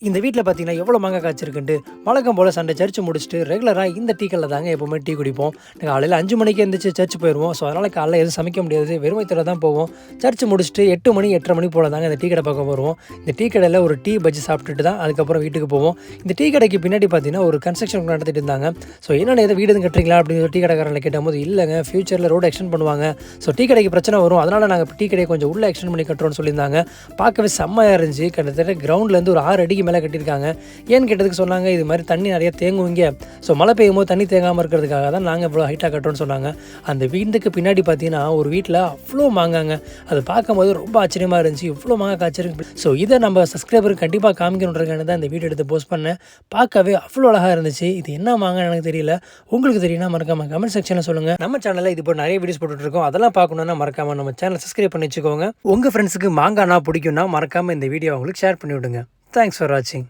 இந்த வீட்டில் பார்த்தீங்கன்னா எவ்வளோ மாங்காய் காய்ச்சிருக்குன்ட்டு வழக்கம் போல் சண்டை சர்ச்சு முடிச்சுட்டு ரெகுலராக இந்த டீ கடையில் தாங்க எப்போவுமே டீ குடிப்போம். காலையில் 5 மணிக்கு எழுந்திரிச்சு சர்ச் போயிடுவோம். ஸோ அதனால் காலையில் எதுவும் சமைக்க முடியாது, வெறுமைத்தோட தான் போவோம். சர்ச் முடிச்சுட்டு 8 மணி 8:30 மணி போல் தாங்க இந்த டீ கடை பக்கம் வருவோம். இந்த டீ கடையில் ஒரு டீ பஜ்ஜி சாப்பிட்டுட்டு தான் அதுக்கப்புறம் வீட்டுக்கு போவோம். இந்த டீ கடைக்கு பின்னாடி பார்த்தீங்கன்னா ஒரு கன்ஸ்ட்ரக்ஷன் நடத்திட்டு இருந்தாங்க. ஸோ என்னென்ன எதாவது வீடு கட்டுறீங்களா அப்படின்னு டீ கடைக்காரங்களை கேட்டபோது இல்லைங்க, ஃபியூச்சரில் ரோடு எக்ஸ்டெண்ட் பண்ணுவாங்க, ஸோ டீ கடைக்கு பிரச்சனை வரும், அதனால் நாங்கள் டீ கடையை கொஞ்சம் உள்ளே எக்ஸ்டெண்ட் பண்ணி கட்டுறோம்னு சொல்லியிருந்தாங்க. பார்க்கவே செம்மையாக இருந்துச்சு. கிட்டத்தட்ட கிரவுண்ட்லேருந்து ஒரு 6 அடிக்கு மேலே கட்டியிருக்காங்க. ஏன்னு கேட்டதுக்கு சொன்னாங்க, இது மாதிரி தண்ணி நிறைய தேங்குவீங்க, ஸோ மழை பெய்யும் போது தண்ணி தேங்காமல் இருக்கிறதுக்காக தான் நாங்கள் இவ்வளோ ஹைட்டாக கட்டுறோம்னு சொன்னாங்க. அந்த வீட்டுக்கு பின்னாடி பார்த்தீங்கன்னா ஒரு வீட்டில் அவ்வளோ மாங்காங்க. அது பார்க்கும்போது ரொம்ப ஆச்சரியமாக இருந்துச்சு, இவ்வளோ மாங்காய் காய்ச்சிருக்கு. ஸோ இதை நம்ம சப்ஸ்கிரைபருக்கு கண்டிப்பாக காமிக்கணுன்றதுக்காக தான் இந்த வீடியோ எடுத்து போஸ்ட் பண்ணேன். பார்க்கவே அவ்வளோ அழகாக இருந்துச்சு. இது என்ன மாங்காய் எனக்கு தெரியல, உங்களுக்கு தெரியும்னா மறக்காமல் கமெண்ட் செக்ஷனில் சொல்லுங்கள். நம்ம சேனலில் இது போல் நிறைய வீடியோஸ் போட்டுட்ருக்கோம், அதெல்லாம் பார்க்கணுன்னா மறக்காமல் நம்ம சேனலை சப்ஸ்கிரைப் பண்ணி வச்சுக்கோங்க. உங்கள் ஃப்ரெண்ட்ஸுக்கு மாங்காய்னா பிடிக்கும்னா மறக்காமல் இந்த வீடியோ அவங்களுக்கு ஷேர் பண்ணி விடுங்க. தேங்க்ஸ் ஃபார் வாட்சிங்.